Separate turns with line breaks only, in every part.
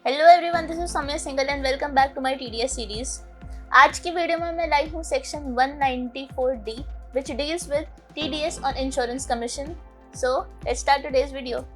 Hello everyone, this is Saumya Singhal and welcome back to my TDS series. आज की video में मैं लाई हूँ section 194D which deals with TDS on insurance commission. So let's start today's video.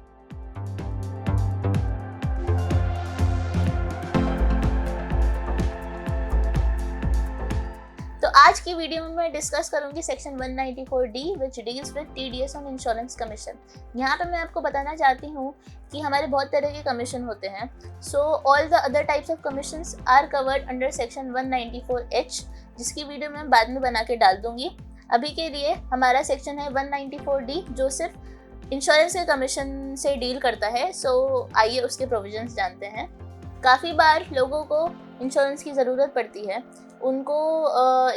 तो आज की वीडियो में मैं डिस्कस करूंगी section 194D which deals with TDS on insurance commission. यहाँ पे मैं आपको बताना चाहती हूँ कि हमारे बहुत तरह के कमीशन होते हैं. So all the other types of commissions are covered under section 194H, जिसकी वीडियो मैं बाद में बना के डाल दूंगी. अभी के लिए हमारा सेक्शन है 194D जो सिर्फ इंश्योरेंस के कमीशन से डील करता है. सो आइए उसके प्रोविजंस जानते हैं. काफ़ी बार लोगों को इंश्योरेंस की ज़रूरत पड़ती है, उनको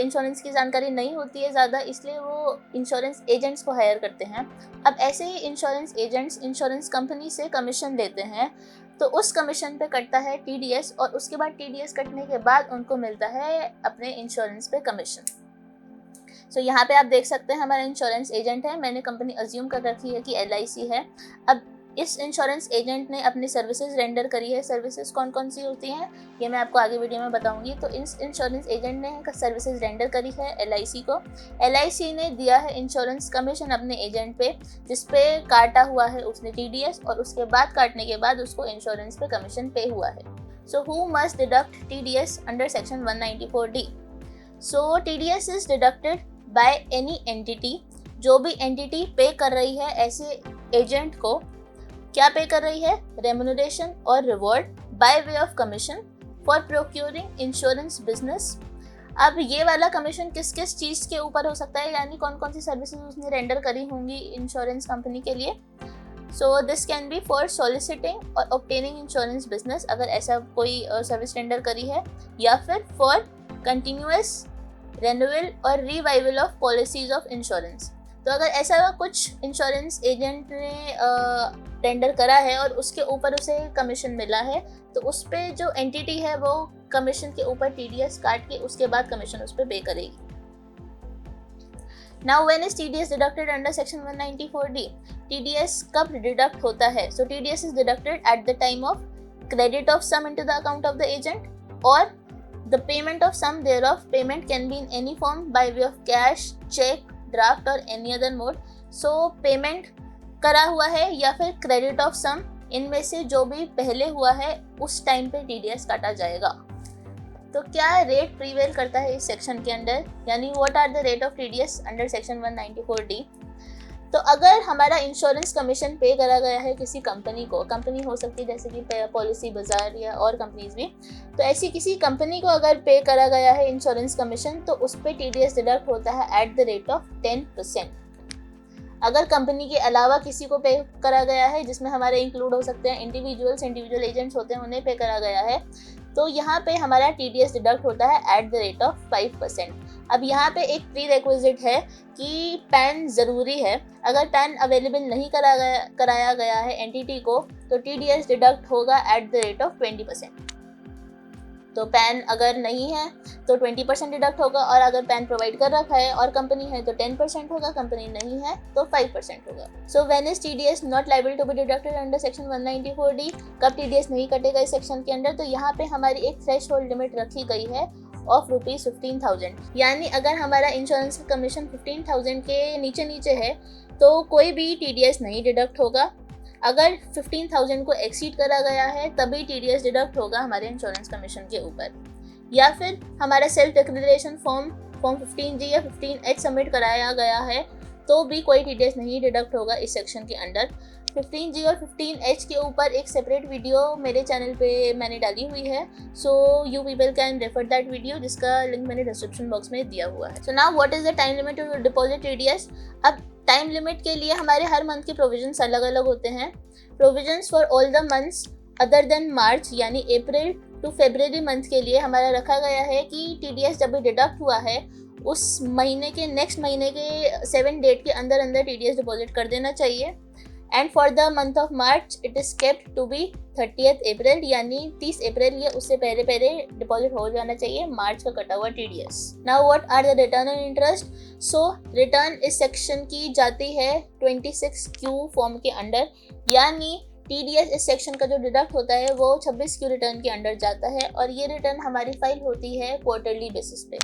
इंश्योरेंस की जानकारी नहीं होती है ज़्यादा, इसलिए वो इंश्योरेंस एजेंट्स को हायर करते हैं. अब ऐसे ही इंश्योरेंस एजेंट्स इंश्योरेंस कंपनी से कमीशन लेते हैं, तो उस कमीशन पे कटता है TDS और उसके बाद TDS कटने के बाद उनको मिलता है अपने इंश्योरेंस पे कमीशन. सो यहाँ पे आप देख सकते हैं हमारा इंश्योरेंस एजेंट है. मैंने कंपनी अज्यूम कर रखी है कि LIC है. अब इस इंश्योरेंस एजेंट ने अपनी सर्विसेज रेंडर करी है. सर्विसेज कौन कौन सी होती हैं ये मैं आपको आगे वीडियो में बताऊंगी. तो इस इंश्योरेंस एजेंट ने सर्विसेज रेंडर करी है LIC को. LIC ने दिया है इंश्योरेंस कमीशन अपने एजेंट पे, जिसपे काटा हुआ है उसने TDS और उसके बाद काटने के बाद उसको इंश्योरेंस पे कमीशन पे हुआ है. So who must deduct TDS under section 194D? So TDS is deducted by any entity. जो भी एंटिटी पे कर रही है ऐसे एजेंट को, क्या पे कर रही है? रेम्यूनरेशन और reward by way of commission for procuring insurance business. अब ये वाला कमीशन किस किस चीज़ के ऊपर हो सकता है, यानी कौन कौन सी सर्विसेज उसने रेंडर करी होंगी इंश्योरेंस कंपनी के लिए. So this can be for soliciting और ऑब्टेनिंग इंश्योरेंस बिजनेस, अगर ऐसा कोई सर्विस रेंडर करी है, या फिर फॉर कंटिन्यूअस रेन्यूअल और revival of policies of insurance. तो अगर ऐसा कुछ इंश्योरेंस एजेंट ने टेंडर करा है और उसके ऊपर उसे कमीशन मिला है, तो उस पर जो एंटिटी है वो कमीशन के ऊपर TDS काट के उसके बाद कमीशन उस पर पे करेगी. Now when is TDS deducted under section 194D? TDS कब डिडक्ट होता है? So TDS is deducted at the time of credit of sum into the account of the agent और the payment of sum thereof. Payment can be in any form by way of cash, check, draft or any other mode. So payment करा हुआ है या फिर credit of sum, इनमें से जो भी पहले हुआ है उस टाइम पे TDS काटा जाएगा. तो क्या रेट प्रीवेल करता है इस सेक्शन के अंडर, यानी what are the rate of TDS under section 194D? तो अगर हमारा इंश्योरेंस कमीशन पे करा गया है किसी कंपनी को, कंपनी हो सकती है जैसे कि पॉलिसी बाजार या और कंपनीज भी, तो ऐसी किसी कंपनी को अगर पे करा गया है इंश्योरेंस कमीशन, तो उस पर TDS डिडक्ट होता है एट द रेट ऑफ 10%. अगर कंपनी के अलावा किसी को पे करा गया है, जिसमें हमारे इंक्लूड हो सकते हैं इंडिविजुअल एजेंट्स होते हैं, उन्हें पे करा गया है, तो यहाँ पे हमारा TDS डिडक्ट होता है एट द रेट ऑफ 5%. अब यहाँ पे एक प्री रिक्विजिट है कि पैन ज़रूरी है. अगर पैन अवेलेबल नहीं कराया गया है एंटिटी को, तो TDS डिडक्ट होगा एट द रेट ऑफ 20%. तो पैन अगर नहीं है तो 20% डिडक्ट होगा, और अगर पैन प्रोवाइड कर रखा है और कंपनी है तो 10% होगा, कंपनी नहीं है तो 5% होगा. So when is TDS not liable to be deducted under section 194D? कब TDS नहीं कटेगा इस सेक्शन के अंडर? तो यहाँ पे हमारी एक थ्रेश होल्ड लिमिट रखी गई है ऑफ ₹15,000. यानी अगर हमारा इंश्योरेंस का कमीशन 15,000 के नीचे है तो कोई भी TDS नहीं डिडक्ट होगा. अगर 15,000 को एक्सीड करा गया है तभी TDS डिडक्ट होगा हमारे इंश्योरेंस कमीशन के ऊपर. या फिर हमारा सेल्फ डिक्लेरेशन फॉर्म 15G या 15H सबमिट कराया गया है तो भी कोई TDS नहीं डिडक्ट होगा इस सेक्शन के अंडर. 15G और 15H के ऊपर एक सेपरेट वीडियो मेरे चैनल पे मैंने डाली हुई है. So you people can refer that video, जिसका लिंक मैंने डिस्क्रिप्शन बॉक्स में दिया हुआ है. So now what is the time limit to deposit TDS? अब टाइम लिमिट के लिए हमारे हर मंथ के प्रोविजंस अलग अलग होते हैं. Provisions for all the months other than March, यानी अप्रैल टू फरवरी मंथ के लिए हमारा रखा गया है कि TDS जब भी डिडक्ट हुआ है उस महीने के नेक्स्ट महीने के 7 डेट के अंदर TDS डिपॉजिट कर देना चाहिए. And for the month of March it is kept to be 30th April, यानी 30 अप्रैल या उससे पहले डिपॉजिट हो जाना चाहिए मार्च का कटा हुआ TDS. Now what are the return on interest? So return इस सेक्शन की जाती है 26Q फॉर्म के अंडर, यानी TDS इस सेक्शन का जो डिडक्ट होता है वो 26Q रिटर्न के अंडर जाता है और ये रिटर्न हमारी फाइल होती है क्वार्टरली बेसिस पे।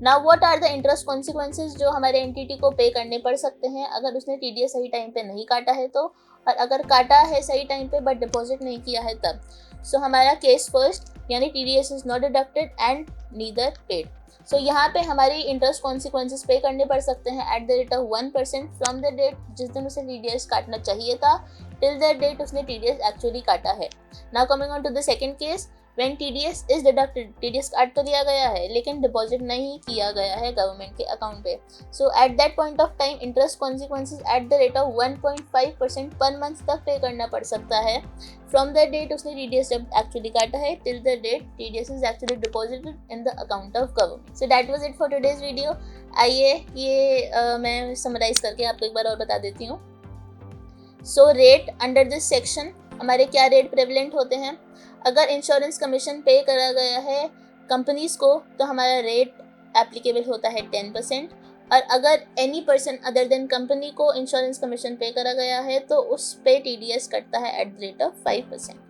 Now what are the interest consequences जो हमारे एंटिटी को पे करने पड़ सकते हैं अगर उसने TDS सही टाइम पे नहीं काटा है तो, और अगर काटा है सही टाइम पे बट डिपॉजिट नहीं किया है तब। सो हमारा केस फर्स्ट, यानी TDS is not deducted and neither paid. So यहाँ पे हमारी इंटरेस्ट कॉन्सिक्वेंसेज पे करने पड़ सकते हैं at the rate of 1% from the date जिस दिन उसे TDS काटना चाहिए था टिल द डेट उसने TDS एक्चुअली काटा है। Now coming on to the second case, when TDS is deducted, TDS काट तो दिया गया है लेकिन डिपॉजिट नहीं किया गया है गवर्नमेंट के अकाउंट पे। So at that point of time interest consequences at the rate of 1.5% पर मंथ तक पे करना पड़ सकता है फ्रॉम द डेट उसने TDS जब एक्चुअली काटा है till the date TDS is actually deposited in the account of government. So that was it for today's video. आइए ये मैं समराइज करके आपको एक बार और बता देती हूँ। So rate under this section हमारे क्या रेट प्रेवलेंट होते हैं। अगर इंश्योरेंस कमीशन पे करा गया है कंपनीज को तो हमारा रेट एप्लीकेबल होता है 10%, और अगर any person other than company को इंश्योरेंस कमीशन पे करा गया है तो उस पे TDS कटता है at the rate of 5%।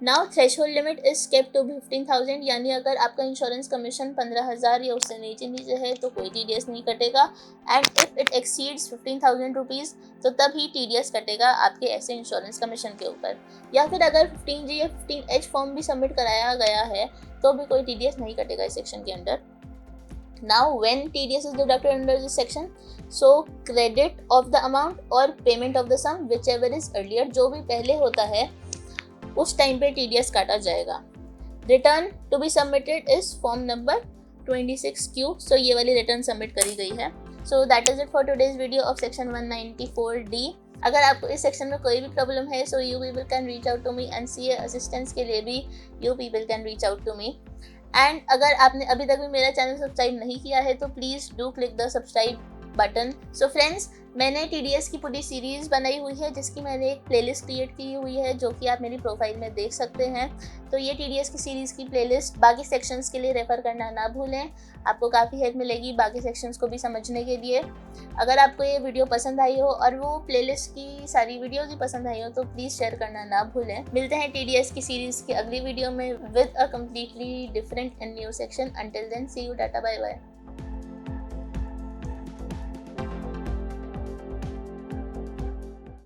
Now threshold limit is kept to 15,000, यानी अगर आपका इंश्योरेंस कमीशन 15,000 या उससे नीचे है तो कोई TDS नहीं कटेगा, and if it exceeds 15,000 rupees तो तब ही TDS कटेगा आपके ऐसे इंश्योरेंस कमीशन के ऊपर। या फिर अगर 15G या 15H फॉर्म भी सबमिट कराया गया है तो भी कोई TDS नहीं कटेगा इस सेक्शन के under. Now when TDS is deducted under this section, so credit of the amount और payment of the sum whichever is earlier, जो भी पहले होता है उस टाइम पे TDS काटा जाएगा। Return to be submitted is form number 26Q। सो ये वाली रिटर्न सबमिट करी गई है। So that is it for today's video of section 194D। अगर आपको इस सेक्शन में कोई भी प्रॉब्लम है so you people can reach out to me, and CA assistance के लिए भी you people can reach out to me. And अगर आपने अभी तक भी मेरा चैनल सब्सक्राइब नहीं किया है तो please do click the subscribe button. So friends, मैंने TDS की पूरी सीरीज़ बनाई हुई है जिसकी मैंने एक प्लेलिस्ट क्रिएट की हुई है जो कि आप मेरी प्रोफाइल में देख सकते हैं। तो ये TDS की सीरीज़ की प्लेलिस्ट बाकी सेक्शंस के लिए रेफ़र करना ना भूलें, आपको काफ़ी हेल्प मिलेगी बाकी सेक्शंस को भी समझने के लिए। अगर आपको ये वीडियो पसंद आई हो और वो प्लेलिस्ट की सारी वीडियोज़ भी पसंद आई हो तो प्लीज़ शेयर करना ना भूलें। मिलते हैं TDS की सीरीज़ की अगली वीडियो में with a completely different and new section. Until then see you, tata bye bye.